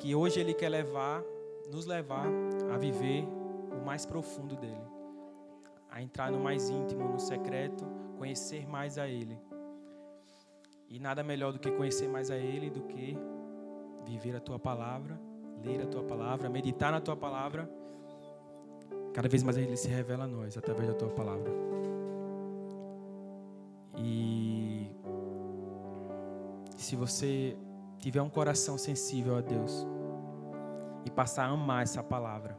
que hoje Ele quer nos levar a viver o mais profundo dEle, a entrar no mais íntimo, no secreto, conhecer mais a Ele. E nada melhor do que conhecer mais a Ele do que viver a Tua Palavra, ler a Tua Palavra, meditar na Tua Palavra. Cada vez mais Ele se revela a nós através da Tua Palavra. E se você tiver um coração sensível a Deus e passar a amar essa palavra,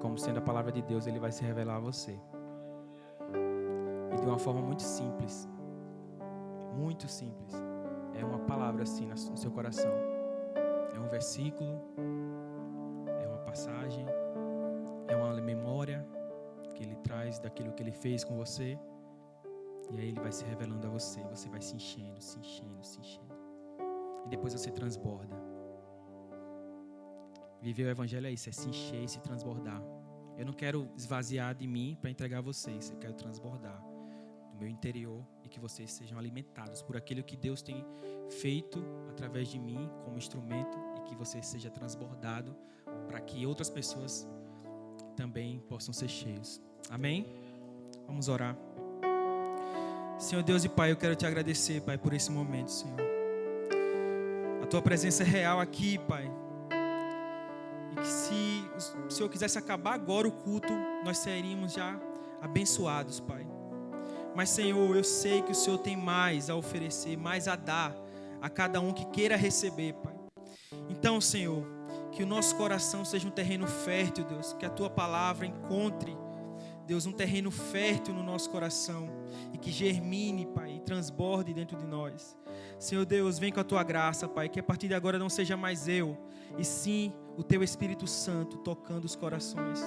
como sendo a palavra de Deus, Ele vai se revelar a você. E de uma forma muito simples. Muito simples. É uma palavra assim no seu coração. É um versículo, é uma passagem, é uma memória que Ele traz daquilo que Ele fez com você. E aí Ele vai se revelando a você. Você vai se enchendo, se enchendo, se enchendo. E depois você transborda. Viver o Evangelho é isso, é se encher e se transbordar. Eu não quero esvaziar de mim para entregar a vocês. Eu quero transbordar do meu interior e que vocês sejam alimentados por aquilo que Deus tem feito através de mim como instrumento e que você seja transbordado para que outras pessoas também possam ser cheios. Amém? Vamos orar. Senhor Deus e Pai, eu quero Te agradecer, Pai, por esse momento, Senhor. A Tua presença é real aqui, Pai. E que se o Senhor quisesse acabar agora o culto, nós seríamos já abençoados, Pai. Mas, Senhor, eu sei que o Senhor tem mais a oferecer, mais a dar a cada um que queira receber, Pai. Então, Senhor, que o nosso coração seja um terreno fértil, Deus. Que a Tua palavra encontre, Deus, um terreno fértil no nosso coração. E que germine, Pai, e transborde dentro de nós. Senhor Deus, vem com a Tua graça, Pai. Que a partir de agora não seja mais eu, e sim o Teu Espírito Santo tocando os corações.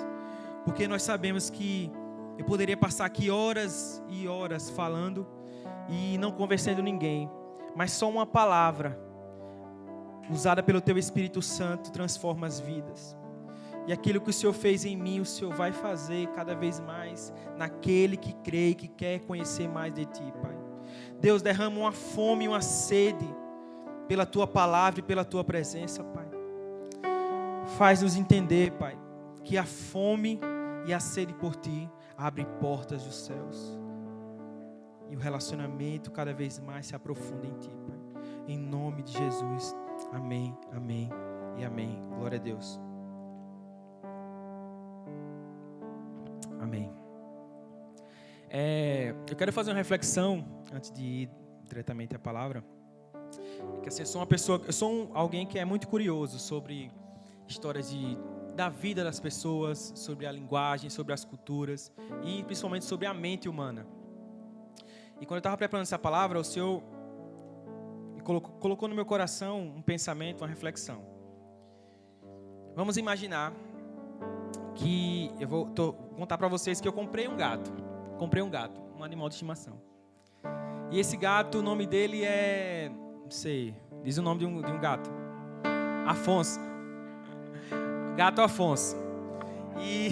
Porque nós sabemos que eu poderia passar aqui horas e horas falando e não convencendo ninguém. Mas só uma palavra usada pelo Teu Espírito Santo transforma as vidas. E aquilo que o Senhor fez em mim, o Senhor vai fazer cada vez mais naquele que crê e que quer conhecer mais de Ti, Pai. Deus, derrama uma fome e uma sede pela Tua palavra e pela Tua presença, Pai. Faz-nos entender, Pai, que a fome e a sede por Ti abrem portas dos céus. E o relacionamento cada vez mais se aprofunda em Ti, Pai. Em nome de Jesus. Amém, amém e amém. Glória a Deus. Amém. Eu quero fazer uma reflexão antes de ir diretamente à palavra. Que assim, eu sou alguém que é muito curioso sobre histórias da vida das pessoas, sobre a linguagem, sobre as culturas e principalmente sobre a mente humana. E quando eu estava preparando essa palavra, o Senhor colocou no meu coração um pensamento, uma reflexão. Vamos imaginar que eu vou contar para vocês que eu comprei um gato, um animal de estimação. E esse gato, o nome dele é, não sei, diz o nome de um gato, Afonso. Gato Afonso. E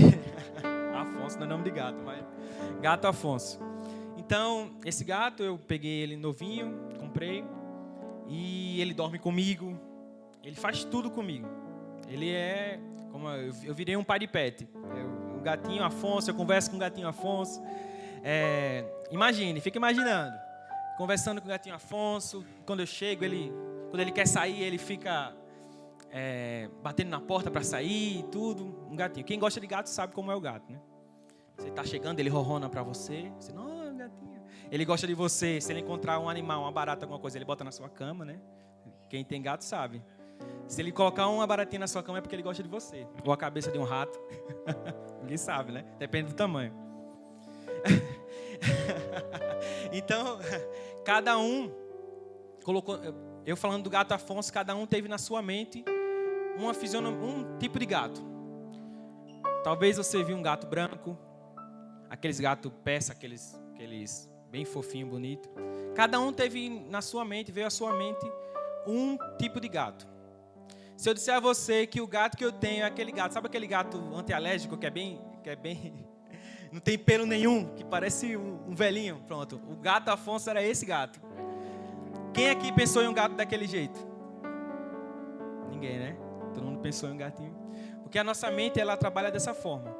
Afonso não é nome de gato, mas gato Afonso. Então, esse gato eu peguei ele novinho, comprei, e ele dorme comigo, ele faz tudo comigo. Ele é como eu virei um pai de pet. O gatinho Afonso, eu converso com o gatinho Afonso. Fica imaginando. Conversando com o gatinho Afonso. Quando eu chego, quando ele quer sair, ele fica batendo na porta para sair e tudo. Um gatinho. Quem gosta de gato sabe como é o gato, né? Você está chegando, ele ronrona para você. Você, não, gatinho. Ele gosta de você. Se ele encontrar um animal, uma barata, alguma coisa, ele bota na sua cama, né? Quem tem gato sabe. Se ele colocar uma baratinha na sua cama é porque ele gosta de você. Ou a cabeça de um rato. Ninguém sabe, né? Depende do tamanho. Então, cada um colocou... Eu falando do gato Afonso, cada um teve na sua mente um tipo de gato. Talvez você viu um gato branco. Aqueles gato peça, aqueles bem fofinho, bonito. Cada um teve na sua mente, veio à sua mente um tipo de gato. Se eu disser a você que o gato que eu tenho é aquele gato, sabe aquele gato antialérgico que é bem não tem pelo nenhum, que parece um velhinho, pronto. O gato Afonso era esse gato. Quem aqui pensou em um gato daquele jeito? Ninguém, né? Todo mundo pensou em um gatinho. Porque a nossa mente, ela trabalha dessa forma.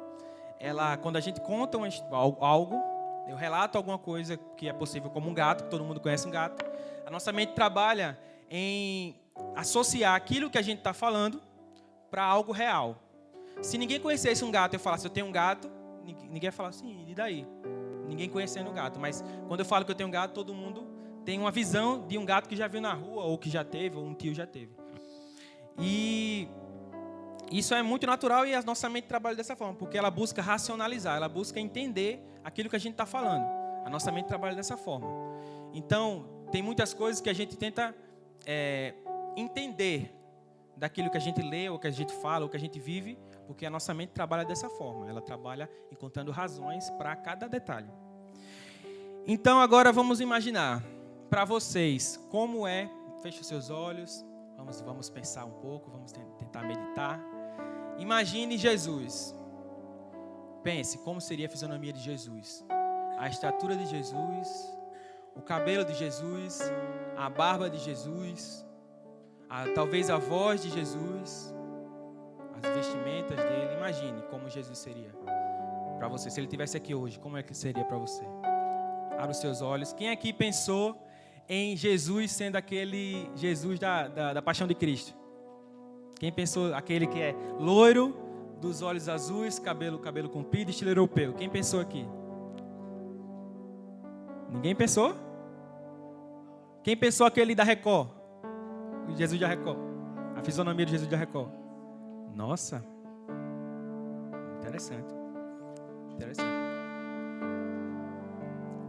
Quando a gente conta algo, eu relato alguma coisa que é possível como um gato, que todo mundo conhece um gato, a nossa mente trabalha em associar aquilo que a gente está falando para algo real. Se ninguém conhecesse um gato, eu falasse, eu tenho um gato, ninguém ia falar assim, e daí? Ninguém conhecendo o gato. Mas quando eu falo que eu tenho um gato, todo mundo tem uma visão de um gato que já viu na rua, ou que já teve, ou um tio já teve. E isso é muito natural e a nossa mente trabalha dessa forma, porque ela busca racionalizar, ela busca entender aquilo que a gente está falando. A nossa mente trabalha dessa forma. Então, tem muitas coisas que a gente tenta entender daquilo que a gente lê, ou que a gente fala, ou que a gente vive, porque a nossa mente trabalha dessa forma. Ela trabalha encontrando razões para cada detalhe. Então, agora vamos imaginar para vocês como é. Feche os seus olhos. Vamos pensar um pouco, vamos tentar meditar. Imagine Jesus. Pense como seria a fisionomia de Jesus. A estatura de Jesus, o cabelo de Jesus, a barba de Jesus, talvez a voz de Jesus, as vestimentas dele. Imagine como Jesus seria para você. Se ele estivesse aqui hoje, como é que seria para você? Abra os seus olhos. Quem aqui pensou em Jesus sendo aquele Jesus da Paixão de Cristo? Quem pensou aquele que é loiro, dos olhos azuis, cabelo comprido, estilo europeu? Quem pensou aqui? Ninguém pensou? Quem pensou aquele da Record? O Jesus da Record. A fisionomia de Jesus da Record. Nossa. Interessante.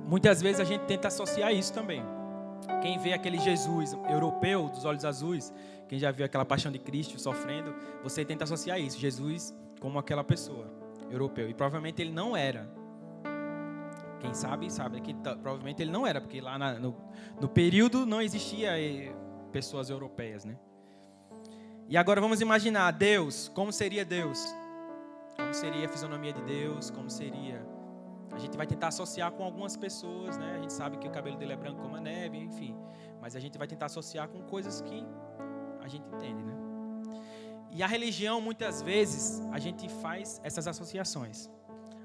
Muitas vezes a gente tenta associar isso também. Quem vê aquele Jesus europeu, dos olhos azuis, quem já viu aquela Paixão de Cristo sofrendo, você tenta associar isso, Jesus como aquela pessoa, europeu. E provavelmente ele não era. Quem sabe que provavelmente ele não era, porque lá no período não existia pessoas europeias, né? E agora vamos imaginar Deus, como seria Deus? Como seria a fisionomia de Deus? Como seria? A gente vai tentar associar com algumas pessoas, né? A gente sabe que o cabelo dele é branco como a neve, enfim. Mas a gente vai tentar associar com coisas que a gente entende, né? E a religião, muitas vezes, a gente faz essas associações.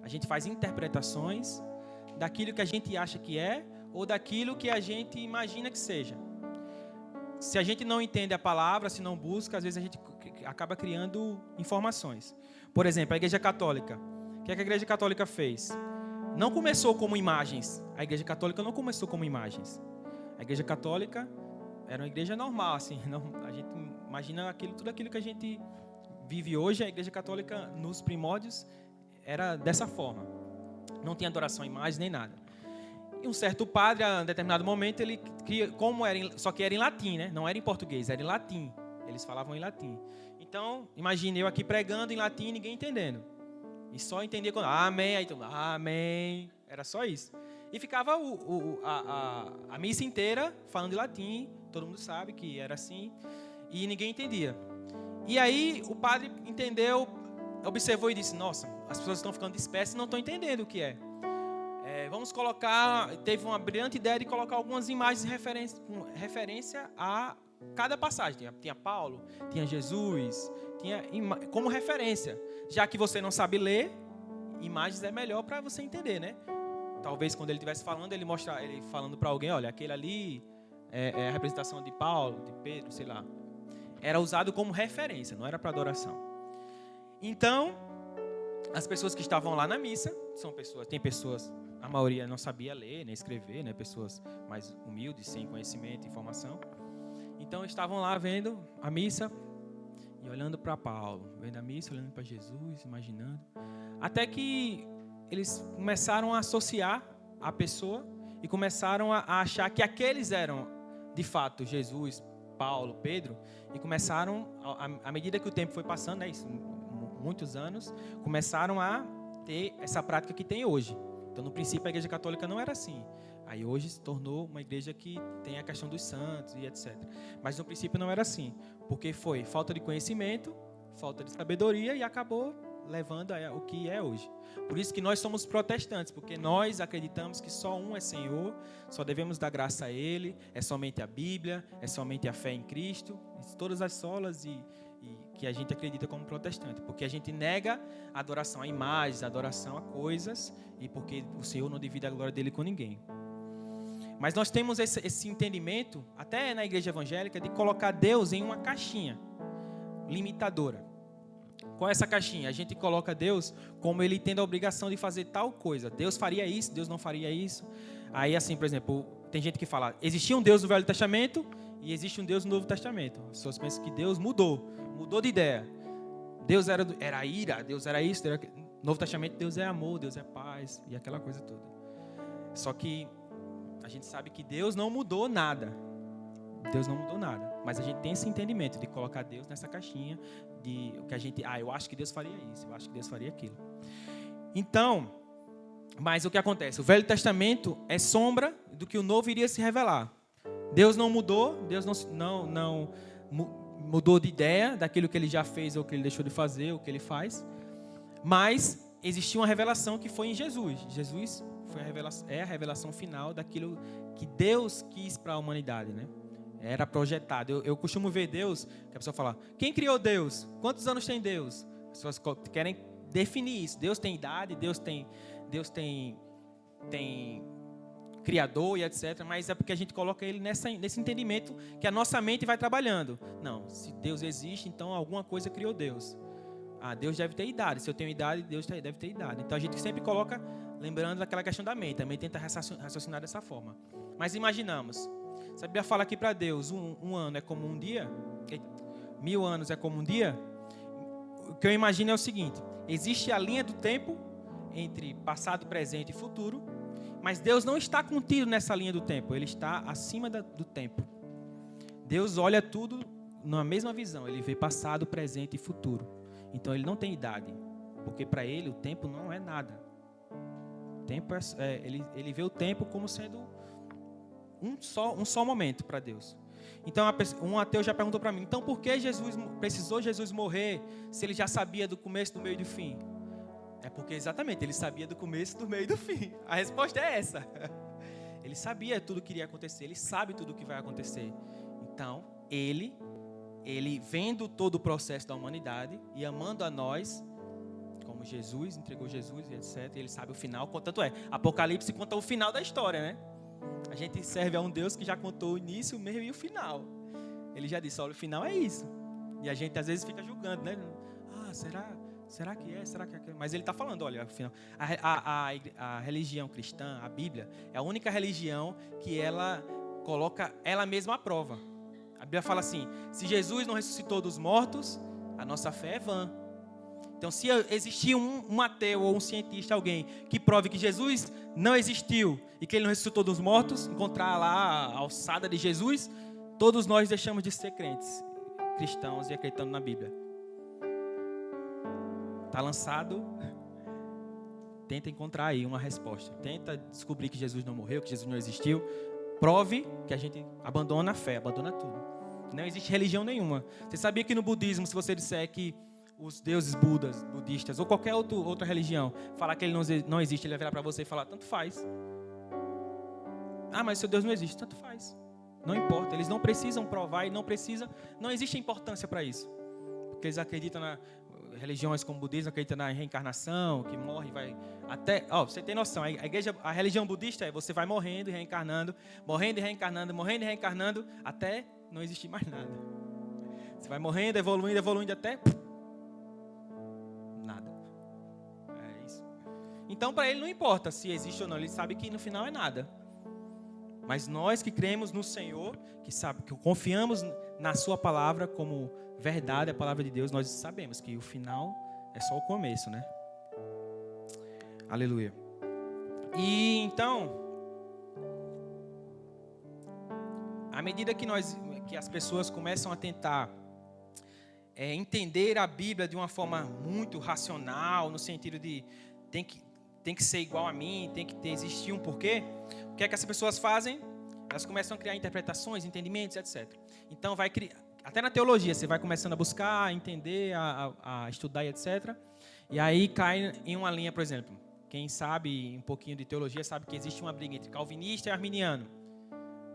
A gente faz interpretações daquilo que a gente acha que é ou daquilo que a gente imagina que seja. Se a gente não entende a palavra, se não busca, às vezes a gente acaba criando informações. Por exemplo, a Igreja Católica. O que a Igreja Católica fez? Não começou como imagens. A Igreja Católica não começou como imagens. A Igreja Católica era uma igreja normal, assim. A gente imagina tudo aquilo que a gente vive hoje. A Igreja Católica, nos primórdios, era dessa forma. Não tinha adoração a imagens nem nada. E um certo padre, a um determinado momento, ele cria, só que era em latim, né? Não era em português, era em latim. Eles falavam em latim. Então, imagine eu aqui pregando em latim e ninguém entendendo. E só entendia quando amém, aí todo mundo, amém. Era só isso. E ficava a missa inteira falando em latim. Todo mundo sabe que era assim. E ninguém entendia. E aí o padre entendeu, observou e disse, nossa, as pessoas estão ficando dispersas e não estão entendendo o que é. Vamos colocar, teve uma brilhante ideia de colocar algumas imagens com referência a cada passagem. Tinha Paulo, tinha Jesus, tinha como referência. Já que você não sabe ler, imagens é melhor para você entender, né? Talvez quando ele estivesse falando, ele falando para alguém, olha, aquele ali é a representação de Paulo, de Pedro, sei lá. Era usado como referência, não era para adoração. Então, as pessoas que estavam lá na missa, tem pessoas, a maioria não sabia ler nem escrever, né? Pessoas mais humildes, sem conhecimento e informação. Então, estavam lá vendo a missa e olhando para Paulo, vendo a missa, olhando para Jesus, imaginando. Até que eles começaram a associar a pessoa e começaram a achar que aqueles eram, de fato, Jesus, Paulo, Pedro, e começaram, à medida que o tempo foi passando, né, muitos anos, começaram a ter essa prática que tem hoje. Então, no princípio, a Igreja Católica não era assim. Aí, hoje, se tornou uma igreja que tem a questão dos santos e etc. Mas, no princípio, não era assim. Porque foi falta de conhecimento, falta de sabedoria e acabou levando ao que é hoje. Por isso que nós somos protestantes, porque nós acreditamos que só um é Senhor, só devemos dar graça a Ele, é somente a Bíblia, é somente a fé em Cristo, todas as solas e que a gente acredita como protestante, porque a gente nega a adoração a imagens, a adoração a coisas, e porque o Senhor não divide a glória dele com ninguém. Mas nós temos esse entendimento, até na igreja evangélica, de colocar Deus em uma caixinha limitadora. Qual é essa caixinha? A gente coloca Deus como ele tendo a obrigação de fazer tal coisa. Deus faria isso, Deus não faria isso. Aí assim, por exemplo, tem gente que fala, existia um Deus no Velho Testamento e existe um Deus no Novo Testamento. As pessoas pensam que Deus mudou de ideia. Deus era ira, Deus era isso. No Novo Testamento, Deus é amor, Deus é paz e aquela coisa toda. Só que a gente sabe que Deus não mudou nada. Deus não mudou nada. Mas a gente tem esse entendimento de colocar Deus nessa caixinha de que a gente, eu acho que Deus faria isso, eu acho que Deus faria aquilo. Então, mas o que acontece? O Velho Testamento é sombra do que o Novo iria se revelar. Deus não mudou, Deus não mudou de ideia daquilo que ele já fez ou que ele deixou de fazer, ou que ele faz. Mas existiu uma revelação que foi em Jesus. Jesus foi a revelação final daquilo que Deus quis para a humanidade, né? Era projetado. Eu costumo ver Deus, que a pessoa fala, quem criou Deus? Quantos anos tem Deus? As pessoas querem definir isso. Deus tem idade, Deus tem criador e etc. Mas é porque a gente coloca ele nesse entendimento que a nossa mente vai trabalhando. Não, se Deus existe, então alguma coisa criou Deus. Deus deve ter idade. Se eu tenho idade, Deus deve ter idade. Então a gente sempre coloca, lembrando daquela questão da mente. A mente tenta raciocinar dessa forma. Mas imaginamos. Se a Bíblia fala aqui para Deus, um ano é como um dia, 1000 anos é como um dia, o que eu imagino é o seguinte, existe a linha do tempo entre passado, presente e futuro, mas Deus não está contido nessa linha do tempo, Ele está acima do tempo. Deus olha tudo na mesma visão, Ele vê passado, presente e futuro. Então Ele não tem idade, porque para Ele o tempo não é nada. O tempo ele vê o tempo como sendo um só momento para Deus. Então um ateu já perguntou para mim, então por que precisou Jesus morrer se ele já sabia do começo, do meio e do fim? É porque exatamente, ele sabia do começo, do meio e do fim. A resposta é essa. Ele sabia tudo o que iria acontecer, ele sabe tudo o que vai acontecer. Então, ele vendo todo o processo da humanidade e amando a nós, como Jesus, entregou Jesus e etc. Ele sabe o final, tanto Apocalipse conta o final da história, né? A gente serve a um Deus que já contou o início, o meio e o final. Ele já disse, olha, o final é isso. E a gente às vezes fica julgando, né? Será que é? Será que é? Mas ele está falando, olha, o final. A religião cristã, a Bíblia, é a única religião que ela coloca ela mesma à prova. A Bíblia fala assim, se Jesus não ressuscitou dos mortos, a nossa fé é vã. Então, se existir um ateu ou um cientista, alguém que prove que Jesus não existiu e que ele não ressuscitou dos mortos, encontrar lá a alçada de Jesus, todos nós deixamos de ser crentes, cristãos e acreditando na Bíblia. Está lançado, tenta encontrar aí uma resposta. Tenta descobrir que Jesus não morreu, que Jesus não existiu. Prove que a gente abandona a fé, abandona tudo. Não existe religião nenhuma. Você sabia que no budismo, se você disser que os deuses budistas ou qualquer outra religião falar que ele não existe, ele vai virar para você e falar, tanto faz. Mas seu Deus não existe, tanto faz. Não importa, eles não precisam provar e não existe importância para isso. Porque eles acreditam religiões como o budismo, acreditam na reencarnação, que morre e vai até, você tem noção, a religião budista você vai morrendo e reencarnando, morrendo e reencarnando, morrendo e reencarnando, até não existir mais nada. Você vai morrendo, evoluindo até nada. É isso. Então, para ele não importa se existe ou não, ele sabe que no final é nada. Mas nós que cremos no Senhor, que confiamos na sua palavra como verdade, a palavra de Deus, nós sabemos que o final é só o começo, né? Aleluia. E então, à medida que as pessoas começam a tentar entender a Bíblia de uma forma muito racional, no sentido de tem que ser igual a mim, tem que existir um porquê, o que é que as pessoas fazem? Elas começam a criar interpretações, entendimentos, etc. Então, até na teologia, você vai começando a buscar, a entender, a estudar, etc. E aí cai em uma linha, por exemplo, quem sabe um pouquinho de teologia sabe que existe uma briga entre calvinista e arminiano.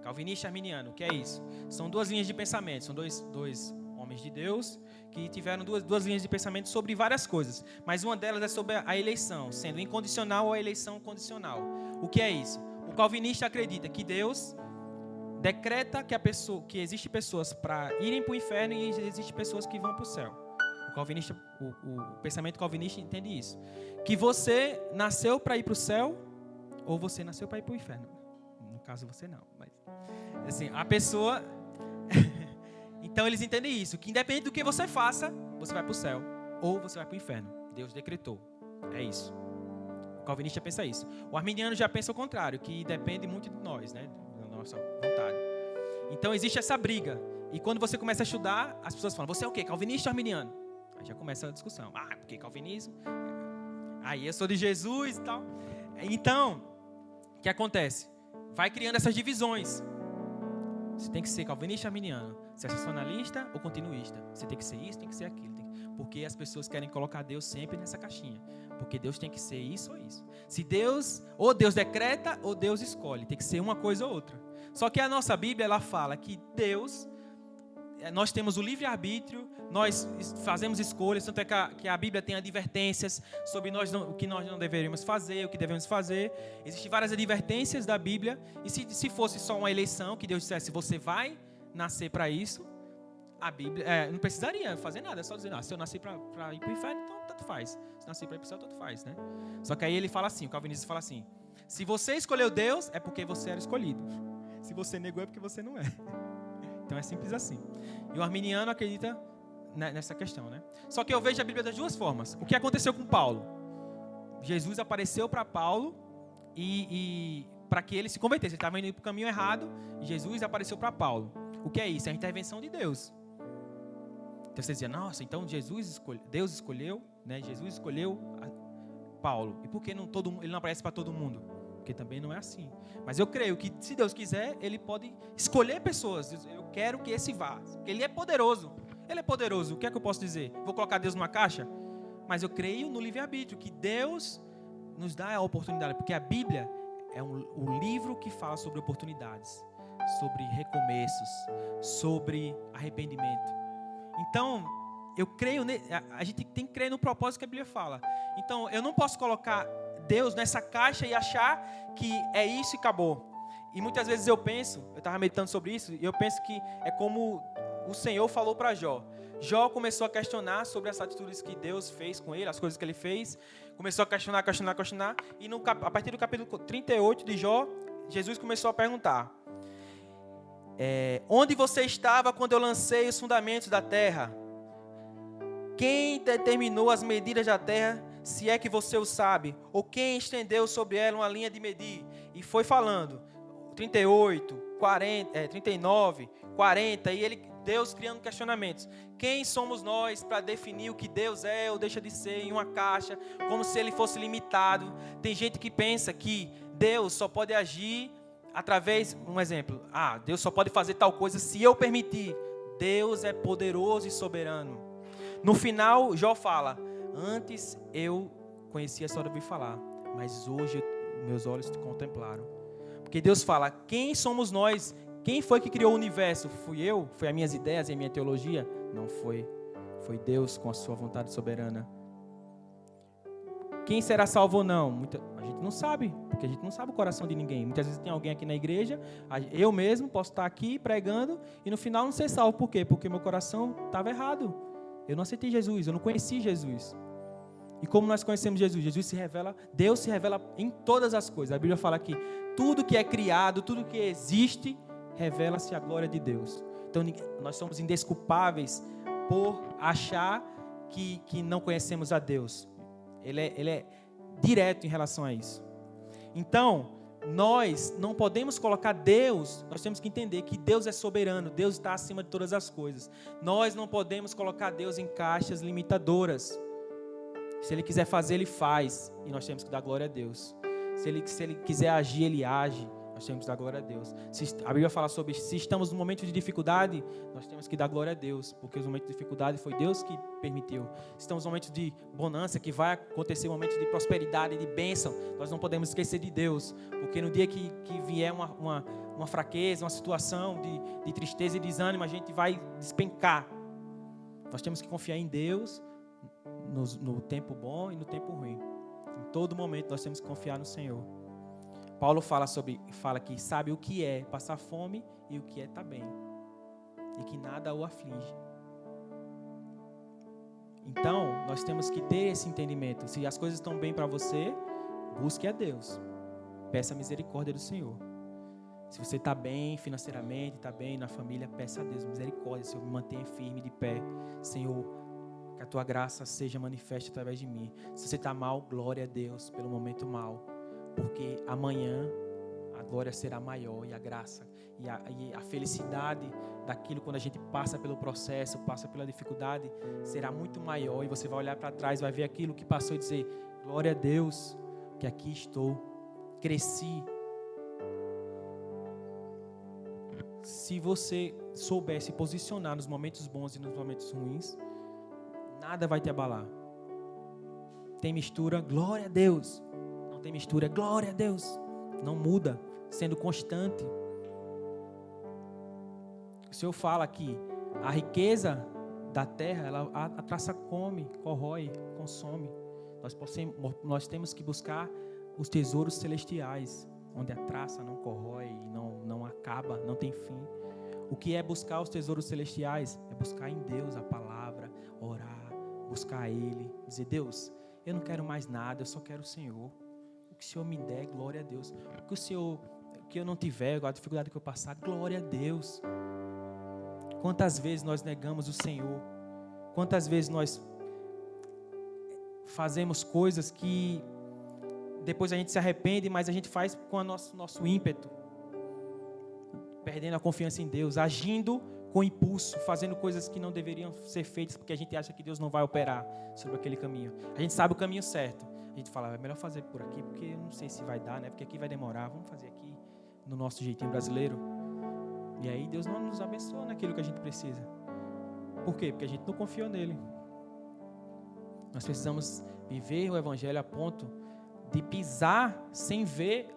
Calvinista e arminiano, o que é isso? São duas linhas de pensamento, são dois homens de Deus que tiveram duas linhas de pensamento sobre várias coisas. Mas uma delas é sobre a eleição, sendo incondicional ou a eleição condicional. O que é isso? O calvinista acredita que Deus decreta que existem pessoas para irem para o inferno e existem pessoas que vão para o céu. O pensamento calvinista entende isso. Que você nasceu para ir para o céu ou você nasceu para ir para o inferno. No caso você não, mas assim, a pessoa... Então eles entendem isso, que independente do que você faça, você vai para o céu ou você vai para o inferno. Deus decretou. É isso. O calvinista pensa isso. O arminiano já pensa o contrário, que depende muito de nós, né? Da nossa vontade. Então existe essa briga. E quando você começa a estudar, as pessoas falam, você é o quê? Calvinista ou arminiano? Aí já começa a discussão. Ah, porque calvinismo? Aí eu sou de Jesus e tal. Então, o que acontece? Vai criando essas divisões. Você tem que ser calvinista ou arminiano, sensacionalista ou continuista. Você tem que ser isso, tem que ser aquilo. Porque as pessoas querem colocar Deus sempre nessa caixinha. Porque Deus tem que ser isso ou isso. Se Deus, ou Deus decreta ou Deus escolhe. Tem que ser uma coisa ou outra. Só que a nossa Bíblia, ela fala que Deus, nós temos o livre-arbítrio, nós fazemos escolhas, tanto é que a Bíblia tem advertências sobre o que nós não deveríamos fazer, o que devemos fazer. Existem várias advertências da Bíblia, e se fosse só uma eleição, que Deus dissesse, você vai nascer para isso, a Bíblia não precisaria fazer nada, é só dizer, se eu nasci para ir para o inferno, então tanto faz. Se nasci para ir para o céu, tanto faz, né? Só que aí ele fala assim, o calvinista fala assim, se você escolheu Deus, é porque você era escolhido. Se você negou, é porque você não é. Então é simples assim. E o arminiano acredita nessa questão, né? Só que eu vejo a Bíblia das duas formas. O que aconteceu com Paulo? Jesus apareceu para Paulo e para que ele se convertesse. Ele estava indo para o caminho errado e Jesus apareceu para Paulo. O que é isso? É a intervenção de Deus. Então você dizia, nossa, então Deus escolheu, né? Jesus escolheu Paulo. E por que ele não aparece para todo mundo? Porque também não é assim. Mas eu creio que se Deus quiser, Ele pode escolher pessoas. Eu quero que esse vá. Porque Ele é poderoso. Ele é poderoso. O que é que eu posso dizer? Vou colocar Deus numa caixa? Mas eu creio no livre-arbítrio, que Deus nos dá a oportunidade. Porque a Bíblia é um livro que fala sobre oportunidades, sobre recomeços, sobre arrependimento. Então, eu creio, a gente tem que crer no propósito que a Bíblia fala. Então, eu não posso colocar Deus nessa caixa e achar que é isso e acabou. E muitas vezes eu estava meditando sobre isso, e eu penso que é como o Senhor falou para Jó. Jó começou a questionar sobre as atitudes que Deus fez com ele, as coisas que ele fez. Começou a questionar. E a partir do capítulo 38 de Jó, Jesus começou a perguntar. Onde você estava quando eu lancei os fundamentos da terra? Quem determinou as medidas da terra, se é que você o sabe? Ou quem estendeu sobre ela uma linha de medir? E foi falando, 38, 40, 39, 40, e Deus criando questionamentos. Quem somos nós para definir o que Deus é ou deixa de ser em uma caixa, como se Ele fosse limitado? Tem gente que pensa que Deus só pode agir através, um exemplo, Deus só pode fazer tal coisa se eu permitir. Deus é poderoso e soberano. No final, Jó fala, antes eu conhecia só de ouvir falar, mas hoje meus olhos te contemplaram. Porque Deus fala, quem somos nós? Quem foi que criou o universo? Fui eu? Foi as minhas ideias e a minha teologia? Não foi. Foi Deus com a sua vontade soberana. Quem será salvo ou não? A gente não sabe, porque a gente não sabe o coração de ninguém. Muitas vezes tem alguém aqui na igreja, eu mesmo posso estar aqui pregando e no final não ser salvo. Por quê? Porque meu coração estava errado. Eu não aceitei Jesus, eu não conheci Jesus. E como nós conhecemos Jesus? Deus se revela em todas as coisas. A Bíblia fala que tudo que é criado, tudo que existe, revela-se a glória de Deus. Então nós somos indesculpáveis por achar que não conhecemos a Deus. Ele é direto em relação a isso. Então, nós não podemos colocar Deus, nós temos que entender que Deus é soberano, Deus está acima de todas as coisas. Nós não podemos colocar Deus em caixas limitadoras. Se Ele quiser fazer, Ele faz, e nós temos que dar glória a Deus. Se ele quiser agir, Ele age. Nós nós temos que dar glória a Deus. A Bíblia fala sobre se estamos no momento de dificuldade, nós temos que dar glória a Deus, porque os momentos de dificuldade foi Deus que permitiu. Se estamos no momento de bonança, que vai acontecer um momento de prosperidade, de bênção, nós não podemos esquecer de Deus, porque no dia que vier uma fraqueza, uma situação de tristeza e desânimo, a gente vai despencar. Nós temos que confiar em Deus no tempo bom e no tempo ruim. Em todo momento nós temos que confiar no Senhor. Paulo fala que sabe o que é passar fome e o que é estar bem. E que nada o aflige. Então, nós temos que ter esse entendimento. Se as coisas estão bem para você, busque a Deus. Peça a misericórdia do Senhor. Se você está bem financeiramente, está bem na família, peça a Deus misericórdia. Senhor, me mantenha firme de pé. Senhor, que a tua graça seja manifesta através de mim. Se você está mal, glória a Deus pelo momento mal. Porque amanhã a glória será maior e a graça e a felicidade daquilo, quando a gente passa pelo processo, passa pela dificuldade, será muito maior, e você vai olhar para trás, vai ver aquilo que passou e dizer: glória a Deus que aqui estou, cresci. Se você souber se posicionar nos momentos bons e nos momentos ruins, nada vai te abalar. Tem mistura, glória a Deus. Não tem mistura, glória a Deus. Não muda, sendo constante. O Senhor fala que a riqueza da terra, a traça come, corrói, consome. Nós temos que buscar os tesouros celestiais, onde a traça não corrói, não acaba, não tem fim. O que é buscar os tesouros celestiais? É buscar em Deus a palavra, orar, buscar Ele, dizer: Deus, eu não quero mais nada, eu só quero o Senhor. O que o Senhor me der, glória a Deus. O que eu não tiver, a dificuldade que eu passar, glória a Deus. Quantas vezes nós negamos o Senhor? Quantas vezes nós fazemos coisas que depois a gente se arrepende, mas a gente faz com o nosso ímpeto, perdendo a confiança em Deus, agindo com impulso, fazendo coisas que não deveriam ser feitas, porque a gente acha que Deus não vai operar sobre aquele caminho. A gente sabe o caminho certo. A gente fala: é melhor fazer por aqui, porque eu não sei se vai dar, né? Porque aqui vai demorar. Vamos fazer aqui no nosso jeitinho brasileiro. E aí Deus não nos abençoa naquilo que a gente precisa. Por quê? Porque a gente não confiou nele. Nós precisamos viver o Evangelho a ponto de pisar sem ver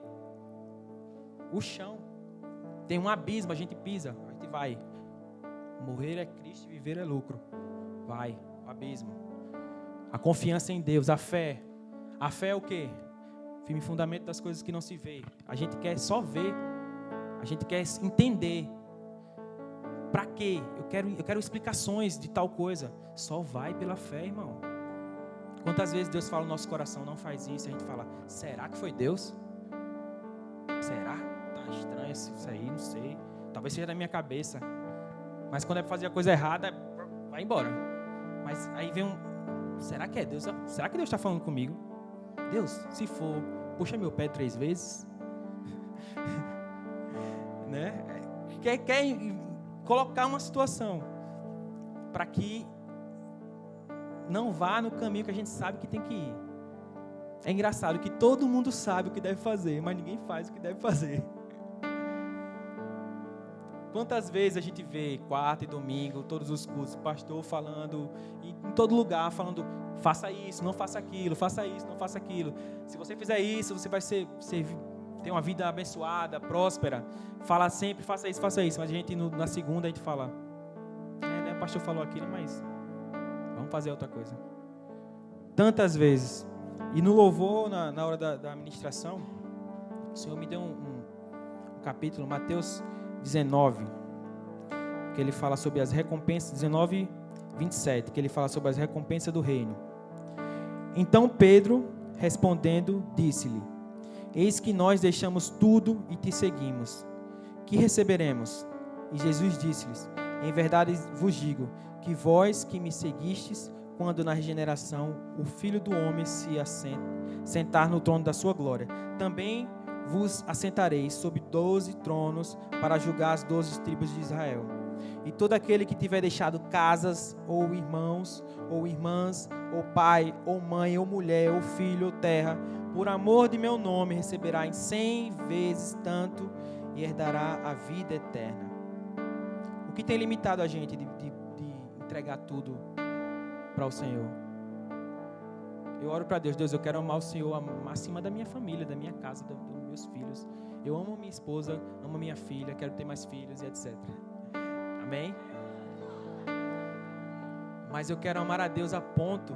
o chão. Tem um abismo, a gente pisa, a gente vai. Morrer é Cristo, viver é lucro. Vai, o abismo. A confiança em Deus, a fé. A fé é o quê? Firme fundamento das coisas que não se vê. A gente quer só ver. A gente quer entender. Para quê? Eu quero explicações de tal coisa. Só vai pela fé, irmão. Quantas vezes Deus fala no nosso coração: não faz isso. A gente fala: será que foi Deus? Será? Tá estranho isso aí, não sei. Talvez seja da minha cabeça. Mas quando é para fazer a coisa errada, vai embora. Mas aí vem será que é Deus? Será que Deus está falando comigo? Deus, se for, puxa meu pé 3 vezes. Né? Quer colocar uma situação para que não vá no caminho que a gente sabe que tem que ir. É engraçado que todo mundo sabe o que deve fazer, mas ninguém faz o que deve fazer. Quantas vezes a gente vê quarta e domingo, todos os cultos, o pastor falando, em todo lugar, falando: faça isso, não faça aquilo, faça isso, não faça aquilo. Se você fizer isso, você vai ter uma vida abençoada, próspera. Fala sempre: faça isso, faça isso. Mas a gente, na segunda, a gente fala: o pastor falou aquilo, mas vamos fazer outra coisa. Tantas vezes. E no louvor, na hora da ministração, o Senhor me deu um capítulo, Mateus 19, que ele fala sobre as recompensas, 19, 27, que ele fala sobre as recompensas do reino. Então Pedro, respondendo, disse-lhe: eis que nós deixamos tudo e te seguimos. Que receberemos? E Jesus disse-lhes: em verdade vos digo, que vós que me seguistes, quando na regeneração o Filho do Homem se sentar no trono da sua glória, também vos assentareis sobre 12 tronos para julgar as 12 tribos de Israel. E todo aquele que tiver deixado casas, ou irmãos, ou irmãs, ou pai, ou mãe, ou mulher, ou filho, ou terra, por amor de meu nome, receberá em 100 vezes tanto e herdará a vida eterna. O que tem limitado a gente de entregar tudo para o Senhor? Eu oro para Deus, Deus, eu quero amar o Senhor acima da minha família, da minha casa, dos meus filhos. Eu amo minha esposa, amo minha filha, quero ter mais filhos e etc. Amém? Mas eu quero amar a Deus a ponto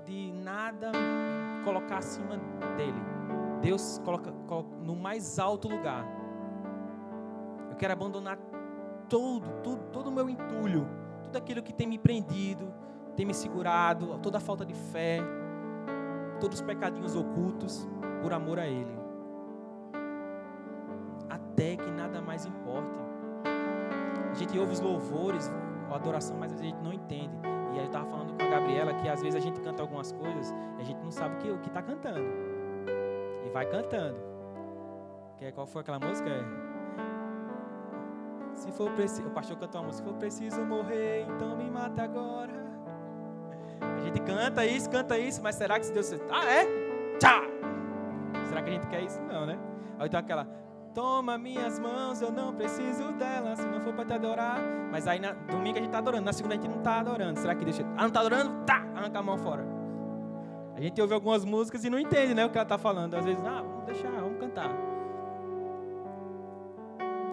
de nada colocar acima dele. Deus coloca no mais alto lugar. Eu quero abandonar todo o meu entulho, tudo aquilo que tem me prendido, tem me segurado, toda a falta de fé, todos os pecadinhos ocultos, por amor a Ele. Até que nada mais importe. A gente ouve os louvores, a adoração, mas a gente não entende. E aí eu estava falando com a Gabriela que às vezes a gente canta algumas coisas e a gente não sabe o que está cantando. E vai cantando. Qual foi aquela música? Se for preciso, o pastor cantou uma música, se for preciso morrer, então me mata agora. A gente canta isso, mas será que se Deus... Tchá! Será que a gente quer isso? Não, né? Aí então aquela... Toma minhas mãos, eu não preciso dela, se não for para te adorar. Mas aí domingo a gente está adorando, na segunda a gente não está adorando. Será que deixa... não está adorando? Tá! Arranca a mão fora. A gente ouve algumas músicas e não entende, né, o que ela está falando. Às vezes, vamos deixar, vamos cantar.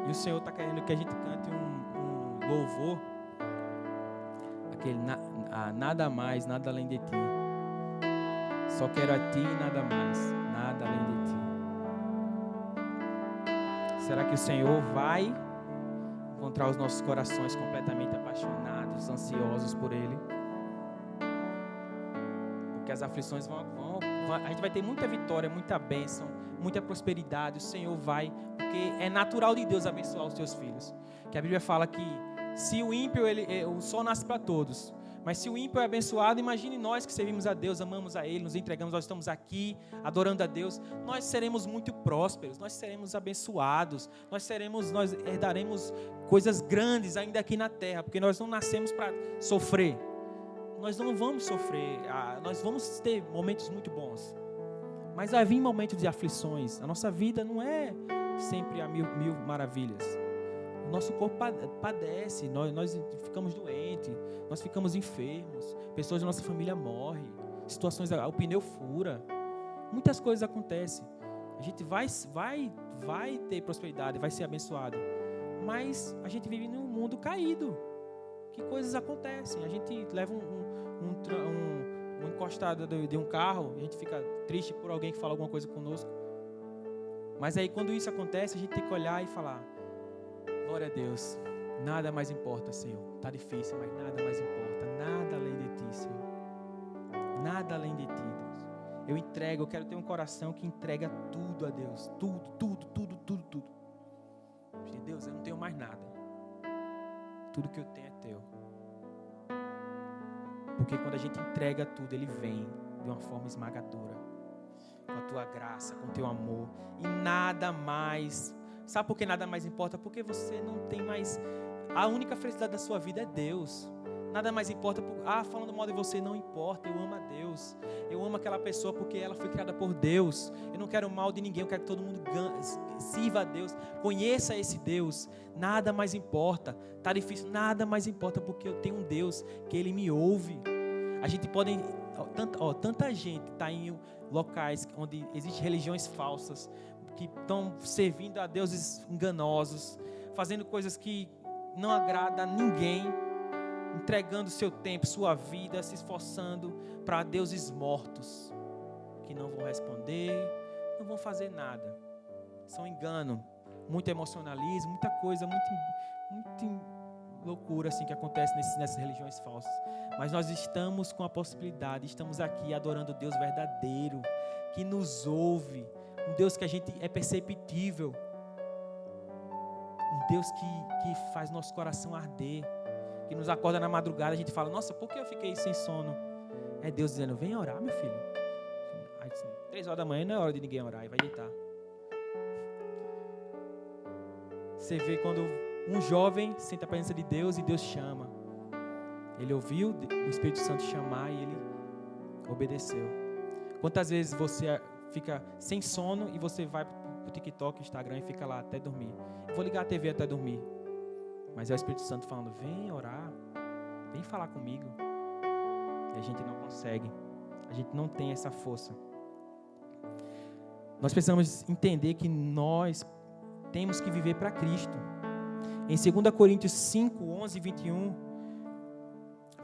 E o Senhor está querendo que a gente cante um louvor. Aquele nada mais, nada além de ti. Só quero a ti e nada mais, nada além de ti. Será que o Senhor vai encontrar os nossos corações completamente apaixonados, ansiosos por Ele? Porque as aflições a gente vai ter muita vitória, muita bênção, muita prosperidade. O Senhor vai, porque é natural de Deus abençoar os seus filhos. Que a Bíblia fala que se o ímpio, o sol nasce para todos. Mas se o ímpio é abençoado, imagine nós que servimos a Deus, amamos a Ele, nos entregamos, nós estamos aqui adorando a Deus, nós seremos muito prósperos, nós seremos abençoados, nós herdaremos coisas grandes ainda aqui na terra, porque nós não nascemos para sofrer, nós não vamos sofrer, nós vamos ter momentos muito bons, mas vai vir momentos de aflições, a nossa vida não é sempre a mil maravilhas. O nosso corpo padece, nós ficamos doentes, nós ficamos enfermos, pessoas da nossa família morrem, situações, o pneu fura, muitas coisas acontecem. A gente vai ter prosperidade, vai ser abençoado, mas a gente vive num mundo caído, que coisas acontecem. A gente leva um encostado de um carro, a gente fica triste por alguém que fala alguma coisa conosco, mas aí quando isso acontece, a gente tem que olhar e falar: glória a Deus, nada mais importa, Senhor. Está difícil, mas nada mais importa. Nada além de Ti, Senhor. Nada além de Ti, Deus. Eu quero ter um coração que entrega tudo a Deus. Tudo. Deus, eu não tenho mais nada. Tudo que eu tenho é Teu. Porque quando a gente entrega tudo, Ele vem de uma forma esmagadora. Com a Tua graça, com o Teu amor. E nada mais... Sabe por que nada mais importa? Porque você não tem mais... A única felicidade da sua vida é Deus. Nada mais importa. Falando mal de você, não importa. Eu amo a Deus. Eu amo aquela pessoa porque ela foi criada por Deus. Eu não quero mal de ninguém. Eu quero que todo mundo sirva a Deus. Conheça esse Deus. Nada mais importa. Está difícil. Nada mais importa porque eu tenho um Deus que Ele me ouve. A gente pode... Tanta gente está em locais onde existem religiões falsas, que estão servindo a deuses enganosos, fazendo coisas que não agradam a ninguém, entregando seu tempo, sua vida, se esforçando para deuses mortos, que não vão responder, não vão fazer nada. São engano, muito emocionalismo, muita coisa, muita loucura assim que acontece nessas religiões falsas. Mas nós estamos com a possibilidade, estamos aqui adorando o Deus verdadeiro, que nos ouve, um Deus que a gente é perceptível, um Deus que faz nosso coração arder, que nos acorda na madrugada, a gente fala: nossa, por que eu fiquei sem sono? É Deus dizendo: vem orar, meu filho. Aí, 3 horas da manhã não é hora de ninguém orar, e vai deitar. Você vê quando um jovem sente a presença de Deus e Deus chama. Ele ouviu o Espírito Santo chamar e ele obedeceu. Quantas vezes você fica sem sono e você vai pro TikTok, Instagram e fica lá até dormir? Eu vou ligar a TV até dormir. Mas é o Espírito Santo falando, vem orar, vem falar comigo. E a gente não consegue. A gente não tem essa força. Nós precisamos entender que nós temos que viver para Cristo. Em 2 Coríntios 5, 11 e 21,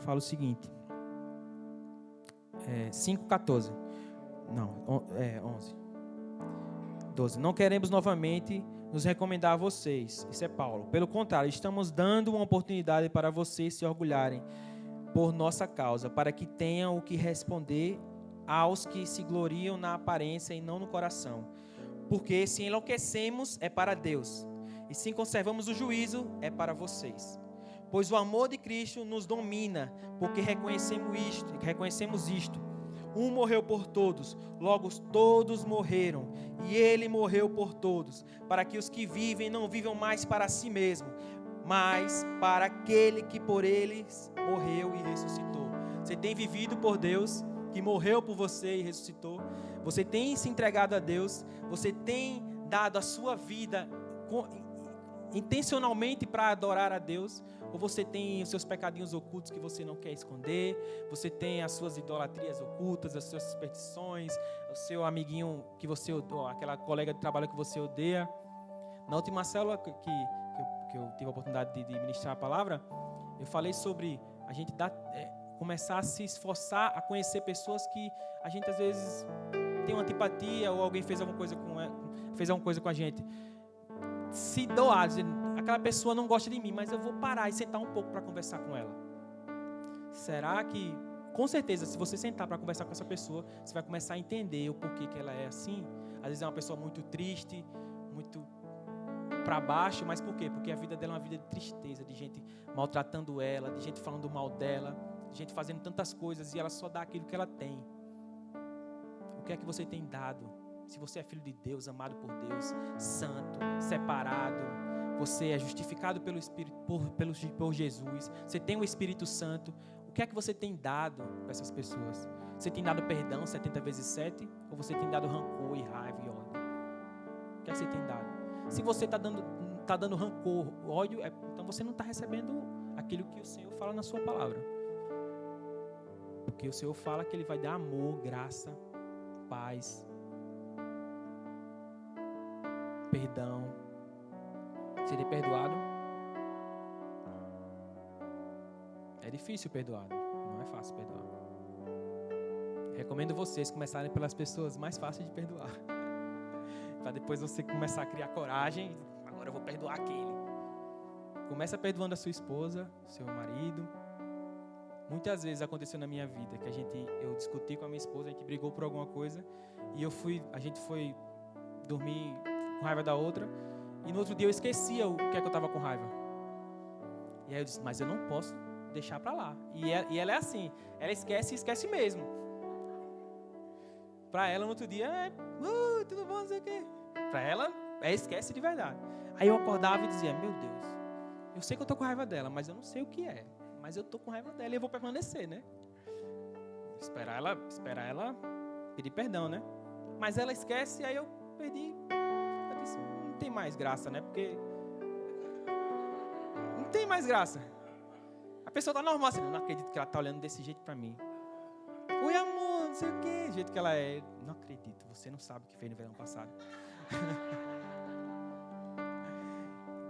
fala o seguinte. 5, 14. Não, 11. 12. Não queremos novamente nos recomendar a vocês. Isso é Paulo. Pelo contrário, estamos dando uma oportunidade para vocês se orgulharem por nossa causa, para que tenham o que responder aos que se gloriam na aparência e não no coração. Porque se enlouquecemos, é para Deus. E se conservamos o juízo, é para vocês. Pois o amor de Cristo nos domina, porque reconhecemos isto. Um morreu por todos, logo todos morreram. E ele morreu por todos, para que os que vivem não vivam mais para si mesmos, mas para aquele que por eles morreu e ressuscitou. Você tem vivido por Deus, que morreu por você e ressuscitou. Você tem se entregado a Deus. Você tem dado a sua vida intencionalmente para adorar a Deus. Ou você tem os seus pecadinhos ocultos que você não quer esconder. Você tem as suas idolatrias ocultas, as suas superstições, o seu amiguinho que você odeia, aquela colega de trabalho que você odeia. Na última célula que eu tive a oportunidade de ministrar a palavra, eu falei sobre a gente começar a se esforçar a conhecer pessoas que a gente às vezes tem uma antipatia ou alguém fez alguma coisa com a gente. Se doar, dizer, aquela pessoa não gosta de mim, mas eu vou parar e sentar um pouco para conversar com ela. Será que, com certeza, se você sentar para conversar com essa pessoa, você vai começar a entender o porquê que ela é assim? Às vezes é uma pessoa muito triste, muito para baixo, mas por quê? Porque a vida dela é uma vida de tristeza, de gente maltratando ela, de gente falando mal dela, de gente fazendo tantas coisas e ela só dá aquilo que ela tem. O que é que você tem dado? Se você é filho de Deus, amado por Deus, santo, separado, você é justificado pelo Espírito, por Jesus, você tem o Espírito Santo, o que é que você tem dado para essas pessoas? Você tem dado perdão 70 vezes 7? Ou você tem dado rancor e raiva e ódio? O que é que você tem dado? Se você está dando rancor, ódio, então você não está recebendo aquilo que o Senhor fala na sua palavra. Porque o Senhor fala que Ele vai dar amor, graça, paz, perdão, ser perdoado. É difícil perdoar, não é fácil perdoar. Recomendo vocês começarem pelas pessoas mais fáceis de perdoar, para depois você começar a criar coragem. Agora eu vou perdoar aquele. Começa perdoando a sua esposa, seu marido. Muitas vezes aconteceu na minha vida que eu discuti com a minha esposa, a gente brigou por alguma coisa e a gente foi dormir com raiva da outra e no outro dia eu esquecia o que é que eu estava com raiva. E aí eu disse, mas eu não posso deixar para lá. E ela é assim, ela esquece e esquece mesmo. Para ela no outro dia tudo bom, não sei o quê. Para ela esquece de verdade. Aí eu acordava e dizia, meu Deus, eu sei que eu estou com raiva dela, mas eu não sei o que é. Mas eu estou com raiva dela e eu vou permanecer, né? Esperar ela pedir perdão, né? Mas ela esquece e aí eu perdi. Eu disse, não tem mais graça, né? Porque não tem mais graça. A pessoa está normal, assim, não acredito que ela está olhando desse jeito para mim. Oi, amor, não sei o quê. Do jeito que ela é. Não acredito, você não sabe o que fez no verão passado.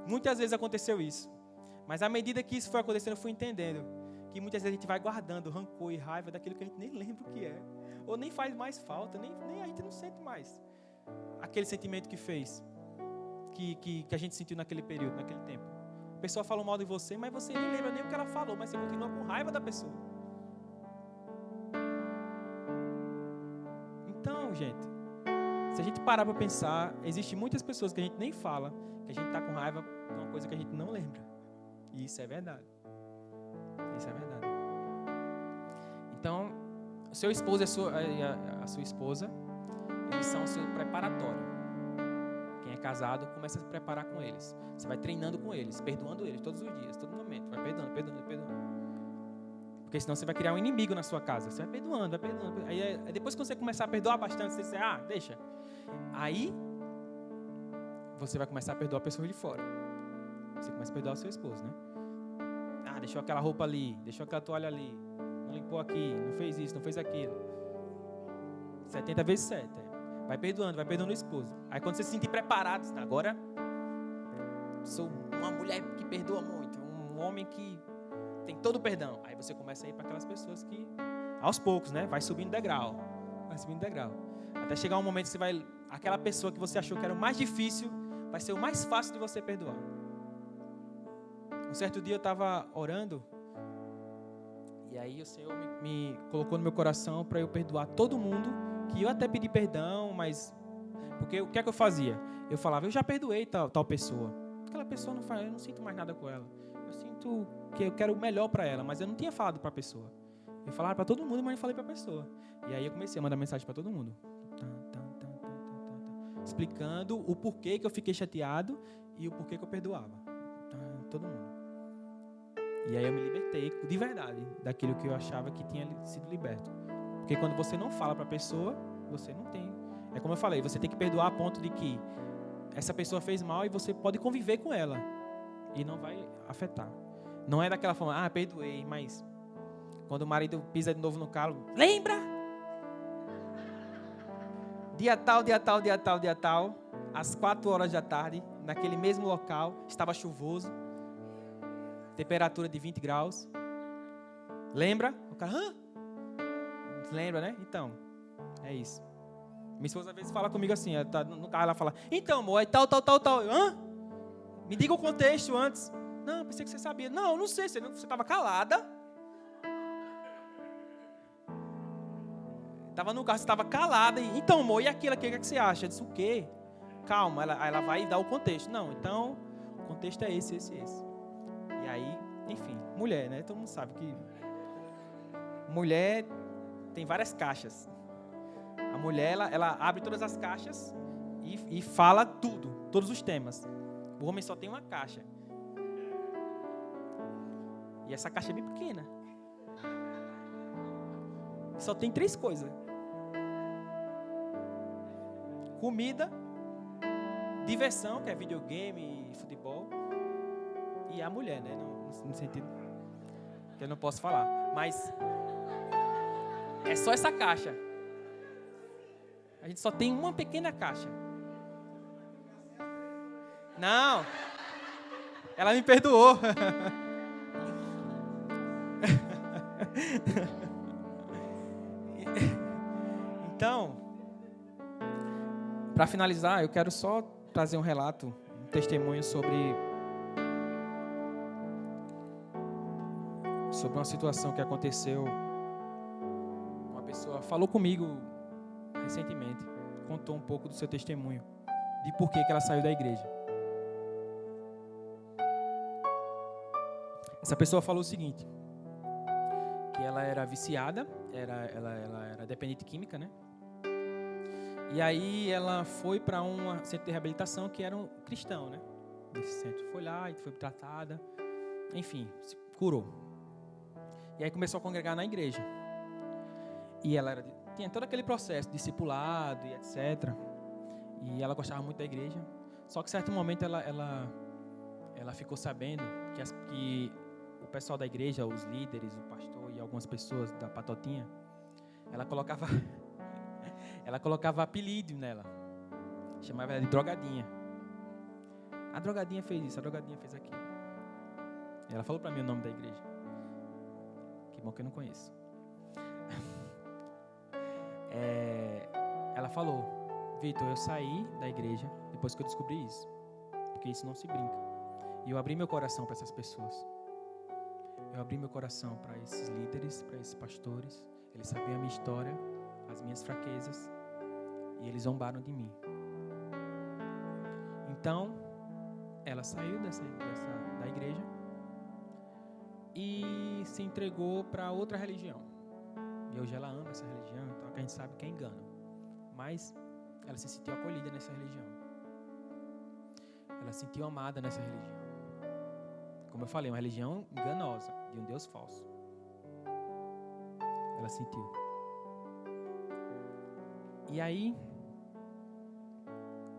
Muitas vezes aconteceu isso. Mas à medida que isso foi acontecendo, eu fui entendendo que muitas vezes a gente vai guardando rancor e raiva daquilo que a gente nem lembra o que é. Ou nem faz mais falta, nem a gente não sente mais aquele sentimento que fez, que a gente sentiu naquele período, naquele tempo. A pessoa falou mal de você, mas você nem lembra nem o que ela falou, mas você continua com raiva da pessoa. Então, gente, se a gente parar para pensar, existem muitas pessoas que a gente nem fala, que a gente está com raiva de uma coisa que a gente não lembra. E isso é verdade. Isso é verdade. Então, o seu esposo e a sua esposa, eles são o seu preparatório. Quem é casado, começa a se preparar com eles. Você vai treinando com eles, perdoando eles todos os dias, todo momento. Vai perdoando. Porque senão você vai criar um inimigo na sua casa. Você vai perdoando, vai perdoando. Aí depois que você começar a perdoar bastante, você diz, deixa. Aí, você vai começar a perdoar a pessoa de fora. Você começa a perdoar o seu esposo, né? Deixou aquela roupa ali, deixou aquela toalha ali, não limpou aqui, não fez isso, não fez aquilo. 70 vezes 7. Vai perdoando o esposo. Aí quando você se sentir preparado, agora sou uma mulher que perdoa muito, um homem que tem todo o perdão. Aí você começa a ir para aquelas pessoas que, aos poucos, né? Vai subindo degrau. Até chegar um momento que você vai... Aquela pessoa que você achou que era o mais difícil, vai ser o mais fácil de você perdoar. Um certo dia eu estava orando, e aí o Senhor me colocou no meu coração para eu perdoar todo mundo, que eu até pedi perdão, mas... Porque o que é que eu fazia? Eu falava, eu já perdoei tal pessoa. Aquela pessoa não faz, eu não sinto mais nada com ela. Eu sinto que eu quero o melhor para ela, mas eu não tinha falado para a pessoa. Eu falava para todo mundo, mas não falei para a pessoa. E aí eu comecei a mandar mensagem para todo mundo. Explicando o porquê que eu fiquei chateado e o porquê que eu perdoava. Todo mundo. E aí eu me libertei de verdade daquilo que eu achava que tinha sido liberto. Porque quando você não fala para a pessoa, você não tem. É como eu falei, você tem que perdoar a ponto de que essa pessoa fez mal e você pode conviver com ela. E não vai afetar. Não é daquela forma, perdoei, mas quando o marido pisa de novo no calo, lembra? Dia tal, às 4 horas da tarde, naquele mesmo local, estava chuvoso, temperatura de 20 graus. Lembra? O cara, lembra, né? Então, é isso. Minha esposa às vezes fala comigo assim, ela tá no carro, ela fala, então, amor, é tal. Me diga o contexto antes. Não, pensei que você sabia. Não, não sei, você estava calada. Estava no carro, você estava calada. Então, amor, e aquilo aqui, o que é que você acha? Eu disse, o quê? Calma, ela vai dar o contexto. Não, então, o contexto é esse. E aí, enfim, mulher, né? Todo mundo sabe que mulher tem várias caixas. A mulher, ela abre todas as caixas e fala tudo, todos os temas. O homem só tem uma caixa. E essa caixa é bem pequena. Só tem 3 coisas. Comida, diversão, que é videogame e futebol. E a mulher, né? No sentido que eu não posso falar. Mas é só essa caixa. A gente só tem uma pequena caixa. Não. Ela me perdoou. Então, para finalizar, eu quero só trazer um relato, um testemunho sobre uma situação que aconteceu. Uma pessoa falou comigo recentemente, contou um pouco do seu testemunho, de por que ela saiu da igreja. Essa pessoa falou o seguinte, que ela era viciada, ela era dependente química, né? E aí ela foi para um centro de reabilitação que era um cristão, né? Esse centro foi lá e foi tratada, enfim, se curou. E aí começou a congregar na igreja. E ela tinha todo aquele processo, discipulado e etc. E ela gostava muito da igreja. Só que em certo momento ela ficou sabendo que o pessoal da igreja, os líderes, o pastor e algumas pessoas da patotinha, ela colocava apelido nela. Chamava ela de drogadinha. A drogadinha fez isso, a drogadinha fez aquilo. E ela falou para mim o nome da igreja. Que bom que eu não conheço. Ela falou, Vitor, eu saí da igreja depois que eu descobri isso. Porque isso não se brinca. E eu abri meu coração para essas pessoas. Eu abri meu coração para esses líderes, para esses pastores. Eles sabiam a minha história, as minhas fraquezas. E eles zombaram de mim. Então, ela saiu da igreja e se entregou para outra religião. E hoje ela ama essa religião, então a gente sabe que é engano. Mas ela se sentiu acolhida nessa religião. Ela se sentiu amada nessa religião. Como eu falei, uma religião enganosa, de um Deus falso. Ela sentiu. E aí,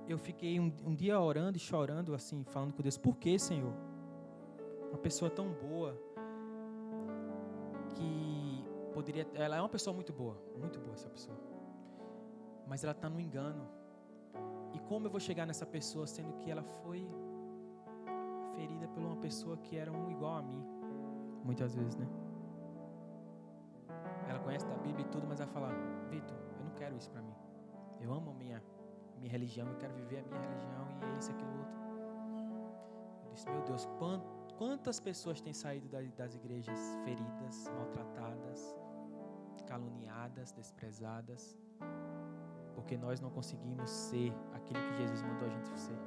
eu fiquei um dia orando e chorando, assim, falando com Deus, por que, Senhor? Uma pessoa tão boa, que poderia... Ela é uma pessoa muito boa essa pessoa. Mas ela está no engano. E como eu vou chegar nessa pessoa, sendo que ela foi ferida por uma pessoa que era igual a mim? Muitas vezes, né? Ela conhece da Bíblia e tudo, mas ela fala, Vitor, eu não quero isso para mim. Eu amo a minha religião, eu quero viver a minha religião e é isso, aquilo, outro. Eu disse, meu Deus, quantas pessoas têm saído das igrejas feridas, maltratadas, caluniadas, desprezadas, porque nós não conseguimos ser aquilo que Jesus mandou a gente ser.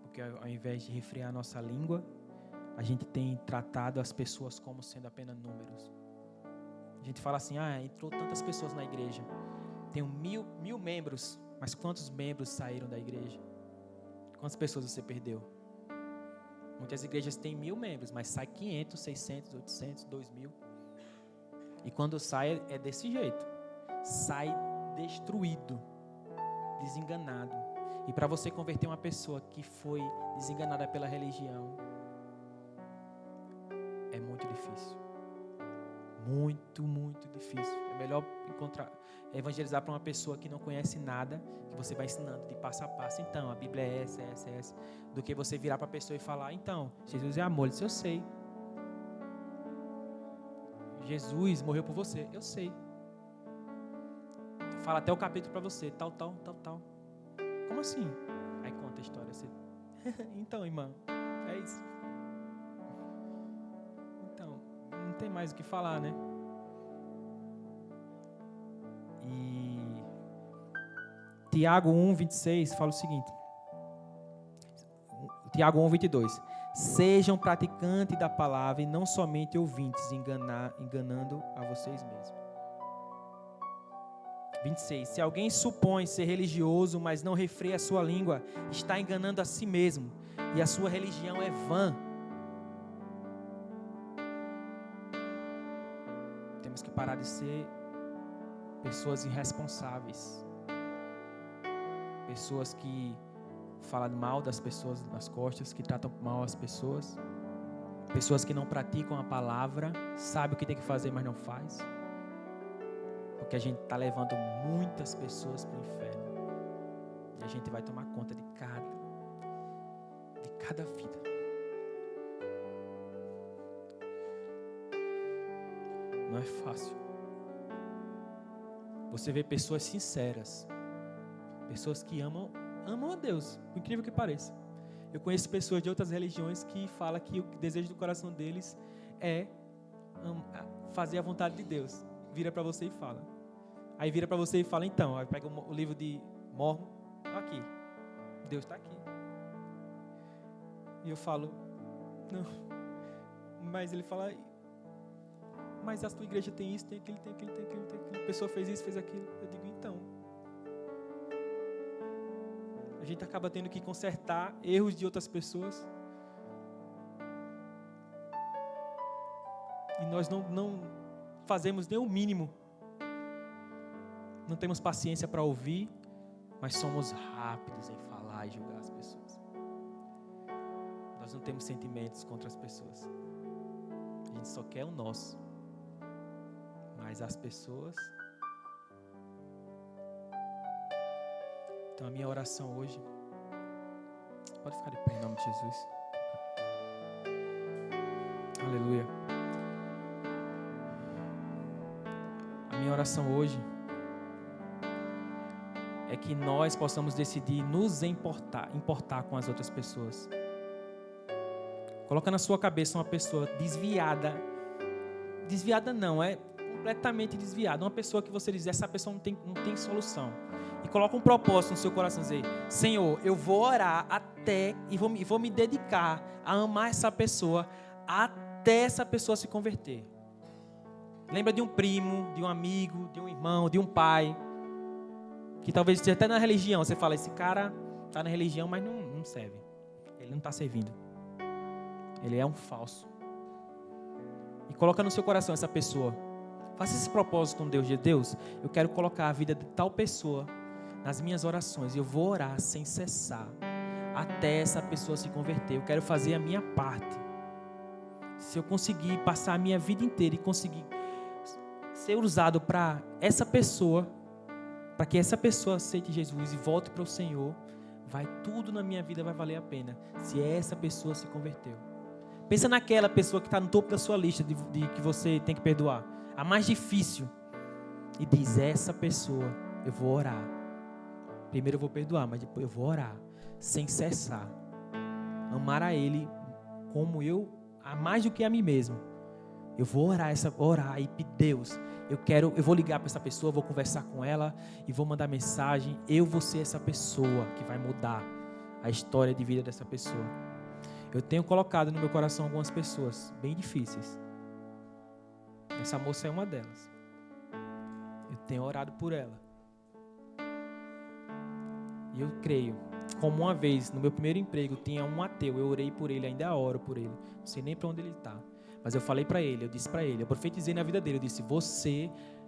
Porque ao invés de refrear a nossa língua, a gente tem tratado as pessoas como sendo apenas números. A gente fala assim, entrou tantas pessoas na igreja, tenho mil membros, mas quantos membros saíram da igreja? Quantas pessoas você perdeu? Muitas igrejas têm 1.000 membros, mas sai 500, 600, 800, 2.000. E quando sai é desse jeito. Sai destruído, desenganado. E para você converter uma pessoa que foi desenganada pela religião, é muito difícil. Muito, muito difícil. É melhor evangelizar para uma pessoa que não conhece nada, que você vai ensinando de passo a passo. Então, a Bíblia é essa, do que você virar para a pessoa e falar, então, Jesus é amor. Ele disse, eu sei. Jesus morreu por você, eu sei. Fala até o capítulo para você, tal. Como assim? Aí conta a história. Você... então, irmão, é isso. Então, não tem mais o que falar, né? E Tiago 1:26 fala o seguinte. Tiago 1:22. Sejam praticantes da palavra e não somente ouvintes, enganando a vocês mesmos. 26. Se alguém supõe ser religioso, mas não refreia a sua língua, está enganando a si mesmo, e a sua religião é vã. Temos que parar de ser pessoas irresponsáveis, pessoas que falam mal das pessoas nas costas, que tratam mal as pessoas, pessoas que não praticam a palavra, sabem o que tem que fazer, mas não faz. Porque a gente está levando muitas pessoas para o inferno. E a gente vai tomar conta de cada vida. Não é fácil. Você vê pessoas sinceras. Pessoas que amam a Deus, por incrível que pareça. Eu conheço pessoas de outras religiões que falam que o desejo do coração deles é fazer a vontade de Deus. Vira para você e fala. Aí vira para você e fala, então, aí pega o livro de Mórmon, aqui, Deus está aqui. E eu falo, não, mas ele fala, mas a tua igreja tem isso, tem aquilo, a pessoa fez isso, fez aquilo. Eu digo, então, a gente acaba tendo que consertar erros de outras pessoas. E nós não fazemos nem o mínimo. Não temos paciência para ouvir, mas somos rápidos em falar e julgar as pessoas. Nós não temos sentimentos contra as pessoas. A gente só quer o nosso. Mas as pessoas... Então a minha oração hoje... Pode ficar de pé em nome de Jesus. Aleluia. A minha oração hoje é que nós possamos decidir nos importar com as outras pessoas. Coloca na sua cabeça uma pessoa desviada. Desviada não, é completamente desviada. Uma pessoa que você diz, essa pessoa não tem solução. E coloca um propósito no seu coração, dizer, Senhor, eu vou orar até, e vou me dedicar a amar essa pessoa, até essa pessoa se converter. Lembra de um primo, de um amigo, de um irmão, de um pai, que talvez esteja até na religião, você fala, esse cara está na religião, mas não serve. Ele não está servindo. Ele é um falso. E coloca no seu coração essa pessoa. Faça esse propósito com Deus. De Deus, eu quero colocar a vida de tal pessoa nas minhas orações. Eu vou orar sem cessar até essa pessoa se converter. Eu quero fazer a minha parte. Se eu conseguir passar a minha vida inteira e conseguir ser usado para essa pessoa, para que essa pessoa aceite Jesus e volte para o Senhor, tudo na minha vida vai valer a pena, se essa pessoa se converteu. Pensa naquela pessoa que está no topo da sua lista de que você tem que perdoar, a mais difícil, e diz: essa pessoa eu vou orar. Primeiro eu vou perdoar, mas depois eu vou orar sem cessar, amar a Ele como mais do que a mim mesmo. Eu vou orar e pedir: Deus, eu vou ligar para essa pessoa, vou conversar com ela e vou mandar mensagem. Eu vou ser essa pessoa que vai mudar a história de vida dessa pessoa. Eu tenho colocado no meu coração algumas pessoas bem difíceis. Essa moça é uma delas. Eu tenho orado por ela. E eu creio, como uma vez no meu primeiro emprego tinha um ateu, eu orei por ele, ainda oro por ele. Não sei nem para onde ele está. Mas eu falei para ele, eu disse para ele, eu profetizei na vida dele, eu disse: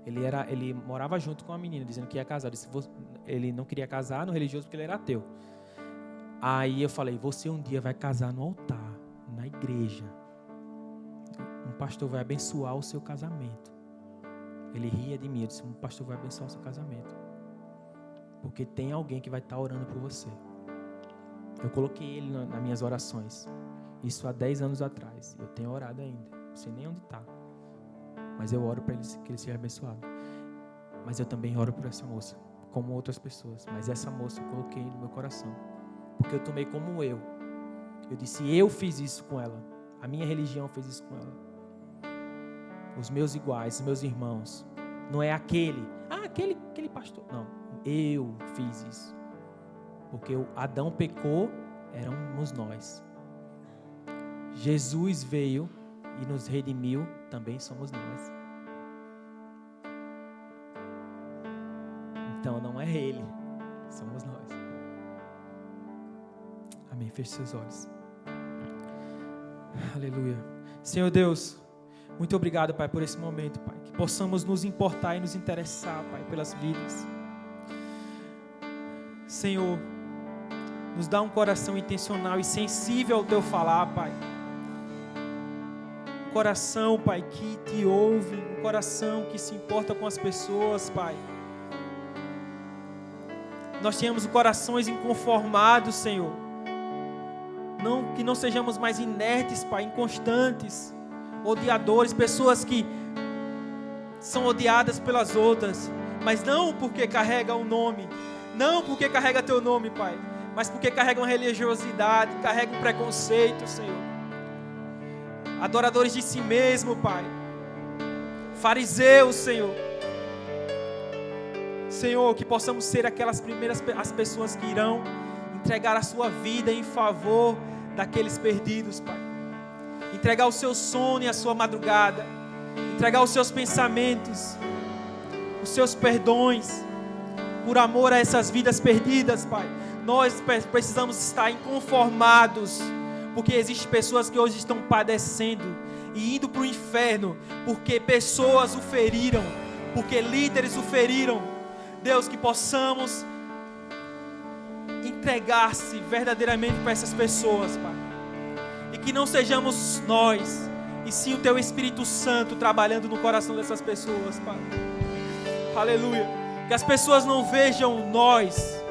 ele morava junto com uma menina, dizendo que ia casar. Eu disse: ele não queria casar no religioso porque ele era ateu. Aí eu falei: você um dia vai casar no altar, na igreja. Um pastor vai abençoar o seu casamento. Ele ria de mim, eu disse: um pastor vai abençoar o seu casamento. Porque tem alguém que vai estar orando por você. Eu coloquei ele nas minhas orações. Isso há 10 anos atrás. Eu tenho orado ainda. Não sei nem onde está. Mas eu oro para ele, que ele seja abençoado. Mas eu também oro por essa moça, como outras pessoas. Mas essa moça eu coloquei no meu coração. Porque eu tomei como eu. Eu disse: eu fiz isso com ela. A minha religião fez isso com ela. Os meus iguais, os meus irmãos. Não é aquele pastor. Não, eu fiz isso. Porque Adão pecou, éramos nós. Jesus veio e nos redimiu, também somos nós. Então não é ele, somos nós. Amém. Feche seus olhos. Aleluia. Senhor Deus, muito obrigado, Pai, por esse momento, Pai. Que possamos nos importar e nos interessar, Pai, pelas vidas. Senhor, nos dá um coração intencional e sensível ao Teu falar, Pai. Um coração, Pai, que Te ouve. Um coração que se importa com as pessoas, Pai. Nós temos corações inconformados, Senhor. Que não sejamos mais inertes, Pai, inconstantes, odiadores, pessoas que são odiadas pelas outras, mas não porque carrega o nome, não porque carrega Teu nome, Pai, mas porque carregam religiosidade, carregam preconceito, Senhor. Adoradores de si mesmo, Pai. Fariseus, Senhor. Senhor, que possamos ser aquelas primeiras as pessoas que irão entregar a sua vida em favor daqueles perdidos, Pai. Entregar o seu sono e a sua madrugada. Entregar os seus pensamentos, os seus perdões, por amor a essas vidas perdidas, Pai. Nós precisamos estar inconformados, porque existem pessoas que hoje estão padecendo e indo para o inferno, porque pessoas o feriram, porque líderes o feriram. Deus, que possamos entregar-se verdadeiramente para essas pessoas, Pai. E que não sejamos nós, e sim o Teu Espírito Santo trabalhando no coração dessas pessoas, Pai. Aleluia. Que as pessoas não vejam nós,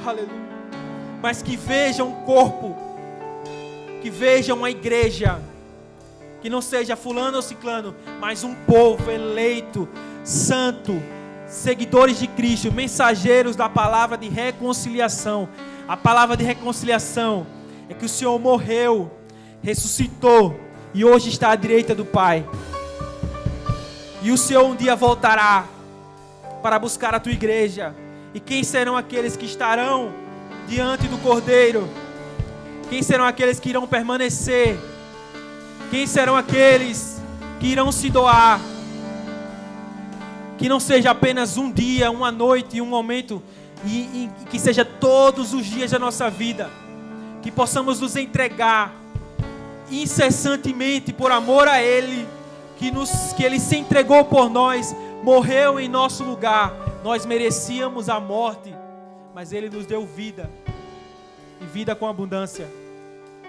aleluia, mas que vejam o corpo, que vejam a igreja, que não seja fulano ou ciclano, mas um povo eleito, santo, seguidores de Cristo, mensageiros da palavra de reconciliação. A palavra de reconciliação é que o Senhor morreu, ressuscitou e hoje está à direita do Pai. E o Senhor um dia voltará para buscar a tua igreja. E quem serão aqueles que estarão diante do Cordeiro? Quem serão aqueles que irão permanecer? Quem serão aqueles que irão se doar? Que não seja apenas um dia, uma noite e um momento, e que seja todos os dias da nossa vida. Que possamos nos entregar incessantemente por amor a Ele. que Ele se entregou por nós, morreu em nosso lugar. Nós merecíamos a morte, mas Ele nos deu vida, e vida com abundância.